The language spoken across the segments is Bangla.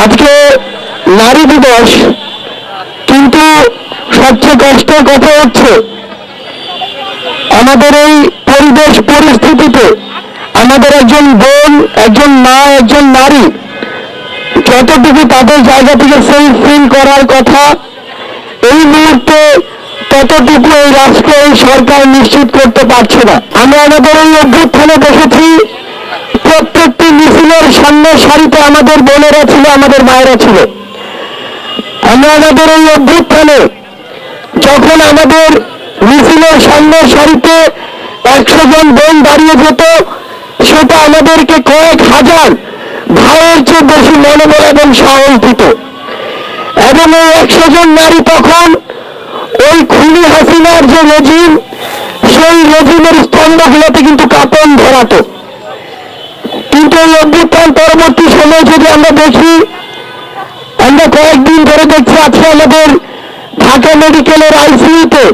আজকে নারী দিবস, কিন্তু সবচেয়ে কষ্টের কথা হচ্ছে আমাদের এই পরিবেশ পরিস্থিতিতে আমাদের একজন বোন, একজন মা, একজন নারী যতটুকু তাদের জায়গা থেকে সেলফ ফিল করার কথা এই মুহূর্তে ততটুকু এই রাষ্ট্র, এই সরকার নিশ্চিত করতে পারছে না। আমরা আমাদের এই অভ্যুত্থানে দেখেছি প্রত্যেকটি মিছিলের সামনের সারিতে আমাদের বোনেরা ছিল, আমাদের মায়েরা ছিল। আমরা আমাদের এই অভ্যুত্থানে যখন আমাদের মিছিলের সামনের সারিতে 100 জন বোন দাঁড়িয়ে যেত, সেটা আমাদেরকে কয়েক হাজার ভাইয়ের চেয়ে বেশি মনোবল এবং সাহস দিত। এবং এই 100 জন নারী তখন ওই খুনি হাসিনার যে রেজিম, সেই রেজিমের স্তম্ভগুলোতে কিন্তু কাঁপন ধরাতো। কিন্তু এই অভ্যুত্থান পরবর্তী সময় যদি আমরা দেখি, আমরা কয়েকদিন ধরে দেখছি আজকে আমাদের ঢাকা মেডিকেলের আইসিইউতে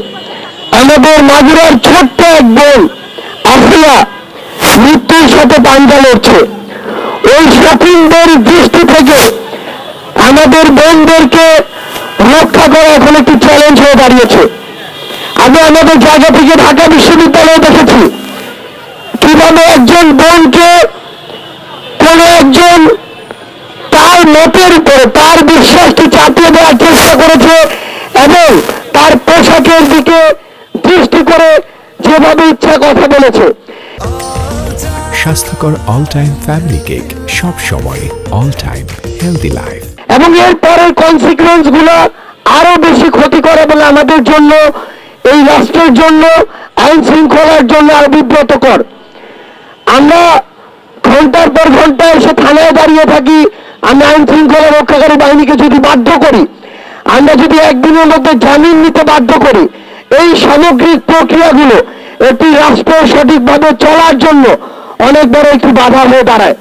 আমাদের মাগুরার ছোট্ট এক বোন আফিয়া মৃত্যুর সাথে পাঞ্জা লড়ছে। ওই স্বাধীনদের দৃষ্টি থেকে আমাদের বোনদেরকে রক্ষা করা এখন একটি চ্যালেঞ্জ হয়ে দাঁড়িয়েছে। আমি আমাদের জায়গা থেকে ঢাকা বিশ্ববিদ্যালয়ে দেখেছি কিভাবে একজন বোনকে কোন একজন তার মতের উপরে তার বিশ্বাসকে চাপিয়ে দেওয়ার চেষ্টা করেছে এবং তার পোশাকের দিকে দৃষ্টি করে যেভাবে ইচ্ছা কথা বলেছে। স্বাস্থ্যকর অল টাইম ফ্যামিলি কেক, সব সময় অল টাইম হেলদি লাইফ। এবং এর পরের কনসিকুয়েন্স গুলো আরো বেশি ক্ষতিকর এবং আমাদের জন্য, এই রাষ্ট্রের জন্য, আইন শৃঙ্খলার জন্য আরো বিব্রতকর। আমরা ঘন্টার পর ঘন্টা এসে থানায় দাঁড়িয়ে থাকি, আমরা আইন শৃঙ্খলা রক্ষাকারী বাহিনীকে যদি বাধ্য করি, আমরা যদি একদিনের মধ্যে জামিন নিতে বাধ্য করি, এই সামগ্রিক প্রক্রিয়াগুলো একটি রাষ্ট্র সঠিকভাবে চলার জন্য অনেক বড় একটি বাধা হয়ে দাঁড়ায়।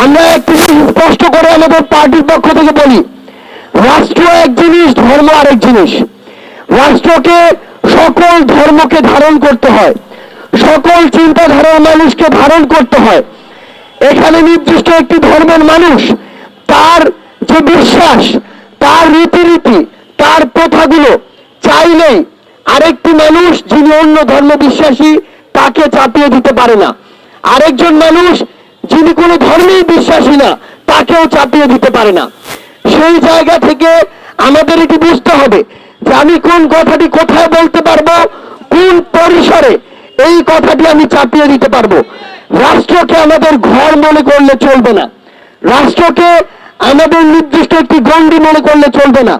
আমরা একটি স্পষ্ট করে আমাদের পার্টির পক্ষ থেকে বলি, রাষ্ট্র এক জিনিস, ধর্ম আরেক জিনিস। রাষ্ট্রকে সকল ধর্মকে ধারণ করতে হয়, সকল চিন্তাধারার মানুষকে ধারণ করতে হয়। এখানে নির্দিষ্ট একটি ধর্মের মানুষ তার যে বিশ্বাস, তার রীতিনীতি, তার প্রথাগুলো চাইলেই আরেকটি মানুষ যিনি অন্য ধর্ম বিশ্বাসী তাকে চাপিয়ে দিতে পারে না। আরেকজন মানুষ যিনি কোনো ধর্মেই বিশ্বাসী না তাকেও চাপিয়ে দিতে পারে না। সেই জায়গা থেকে আমাদের এটি বুঝতে হবে যে আমি কোন কথাটি কোথায় বলতে পারবো, কোন পরিসরে এই কথাটি আমি চাপিয়ে দিতে পারবো। রাষ্ট্রকে আমাদের ঘর মনে করলে চলবে না, রাষ্ট্রকে আমাদের নির্দিষ্ট একটি গণ্ডি মনে করলে চলবে না।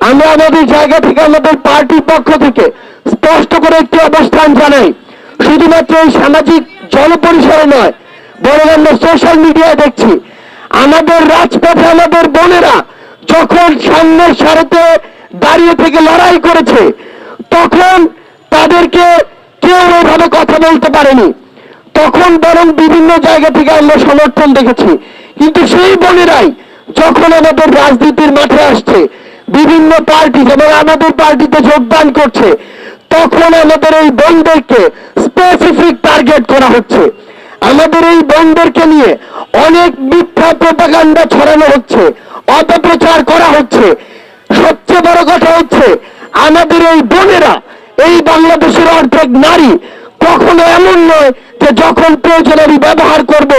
আমরা আমাদের জায়গা থেকে, আমাদের পার্টির পক্ষ থেকে স্পষ্ট করে একটি অবস্থান জানাই, শুধুমাত্র এই সামাজিক জনপরিসরে নয়, বরং আমরা সোশ্যাল মিডিয়ায় দেখছি আমাদের রাজপথে আমাদের বোনেরা যখন সামনের সারিতে দাঁড়িয়ে থেকে লড়াই করেছে, তখন তাদেরকে কেউ এভাবে কথা বলতে পারেনি। তখন বরং বিভিন্ন জায়গা থেকে আমরা সমর্থন দেখেছি। কিন্তু সেই বোনেরাই যখন আমাদের রাজনীতির মাঠে আসছে, বিভিন্ন পার্টি যেমন আমাদের পার্টিতে যোগদান করছে, তখন আমাদের এই বোনদেরকে স্পেসিফিক টার্গেট করা হচ্ছে। আমাদের এই বোনদেরকে নিয়ে অনেক মিথ্যা প্রপাগান্ডা ছড়ানো হচ্ছে, অপপ্রচার করা হচ্ছে। সবচেয়ে বড় কথা হচ্ছে আমাদের এই বোনেরা, এই বাংলাদেশের অর্ধেক নারী, কখনো এমন নয় যে যখন প্রয়োজন আমি ব্যবহার করব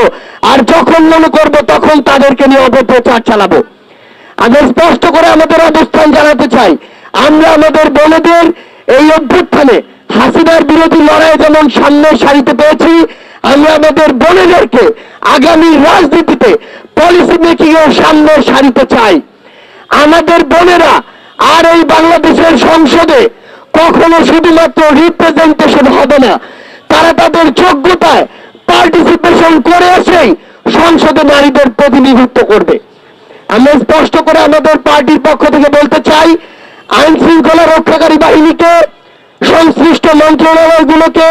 আর যখন মনে করব তখন তাদেরকে নিয়ে অপপ্রচার চালাবো। আমি স্পষ্ট করে আমাদের অবস্থান জানাতে চাই, আমরা আমাদের বোনেদের এই অভ্যুত্থানে হাসিনার বিরোধী লড়াই যেমন সামনের সারিতে পেয়েছি, আমরা আমাদের বোনেদেরকে আগামী রাজনীতিতে পলিসি মেকিং এর সামনের সারিতে চাই। আমাদের বোনেরা আর এই বাংলাদেশের সংসদে কখনো শুধুমাত্র রিপ্রেজেন্টেশন হবে না, তারা তাদের যোগ্যতায় পার্টিসিপেশন করে এসেই সংসদে নারীদের প্রতিনিধিত্ব করবে। আমরা স্পষ্ট করে আমাদের পার্টির পক্ষ থেকে বলতে চাই, আইন শৃঙ্খলা রক্ষাকারী বাহিনীকে, সংশ্লিষ্ট মন্ত্রণালয়গুলোকে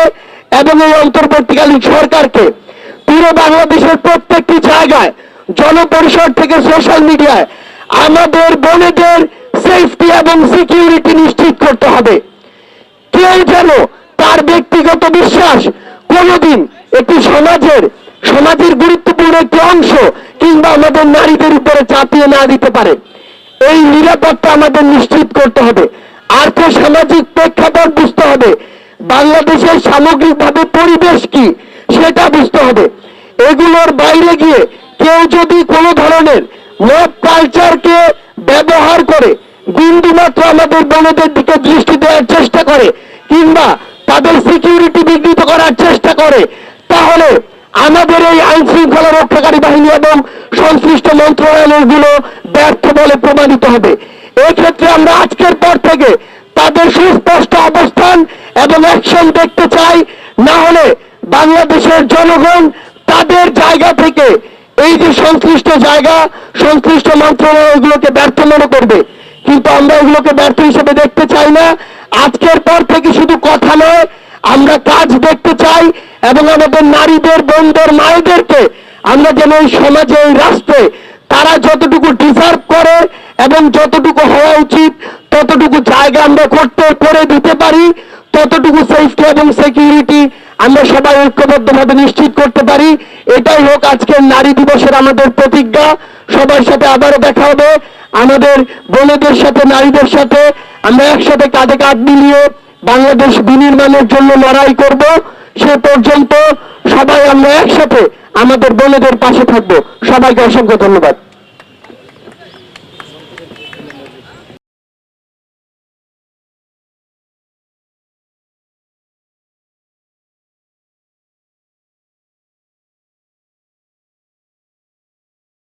এবং এই অন্তর্বর্তীকালীন সরকারকে পুরো বাংলাদেশের প্রত্যেকটি জায়গায়, জনপরিসর থেকে সোশ্যাল মিডিয়ায় আমাদের বোনেদের সেফটি এবং সিকিউরিটি নিশ্চিত করতে হবে। কেউ যেন তার ব্যক্তিগত বিশ্বাস কোনোদিন একটি সমাজের গুরুত্বপূর্ণ একটি অংশ কি কিংবা আমাদের নারীদের উপরে চাপিয়ে না দিতে পারে। এই নিরাপত্তা আমাদের নিশ্চিত করতে হবে। আর্থ সামাজিক প্রেক্ষাপট বুঝতে হবে, বাংলাদেশের সামগ্রিকভাবে পরিবেশ কি সেটা বুঝতে হবে। এগুলোর বাইরে গিয়ে কেউ যদি কোনো ধরনের মব কালচারকে ব্যবহার করে বিন্দুমাত্র আমাদের বোনদের দিকে দৃষ্টি দেওয়ার চেষ্টা করে কিংবা তাদের সিকিউরিটি বিঘ্নিত করার চেষ্টা করে, তাহলে আমাদের এই আইন শৃঙ্খলা রক্ষাকারী বাহিনী এবং সংশ্লিষ্ট মন্ত্রণালয়গুলো ব্যর্থ বলে প্রমাণিত হবে। এক্ষেত্রে আমরা আজকের পর থেকে তাদের সুস্পষ্ট অবস্থান এবং অ্যাকশন দেখতে চাই। না হলে বাংলাদেশের জনগণ তাদের জায়গা থেকে এই যে সংশ্লিষ্ট জায়গা, সংশ্লিষ্ট মন্ত্রণালয়গুলোকে ব্যর্থ মনে করবে, কিন্তু আমরা এগুলোকে ব্যর্থ হিসেবে দেখতে চাই না। আজকের পর থেকে শুধু কথা নয়, আমরা কাজ দেখতে চাই এবং আমাদের নারীদের, বোনদের, মায়েদেরকে আমরা যেন এই সমাজে, এই রাষ্ট্রে তারা যতটুকু ডিজার্ভ করে এবং যতটুকু হওয়া উচিত ততটুকু জায়গা আমরা করে দিতে পারি, ততটুকু সেফটি এবং সিকিউরিটি আমরা সবাই ঐক্যবদ্ধভাবে নিশ্চিত করতে পারি। এটাই হোক আজকের নারী দিবসের আমাদের প্রতিজ্ঞা। সবার সাথে আবারও দেখা হবে। আমাদের বোনেদের সাথে, নারীদের সাথে আমরা একসাথে কাঁধে কাঁধ মিলিয়ে বাংলাদেশ বিনির্মাণের জন্য লড়াই করব। সে পর্যন্ত সবাই আমরা একসাথে আমাদের বোনেদের পাশে থাকবো। সবাইকে অসংখ্য ধন্যবাদ।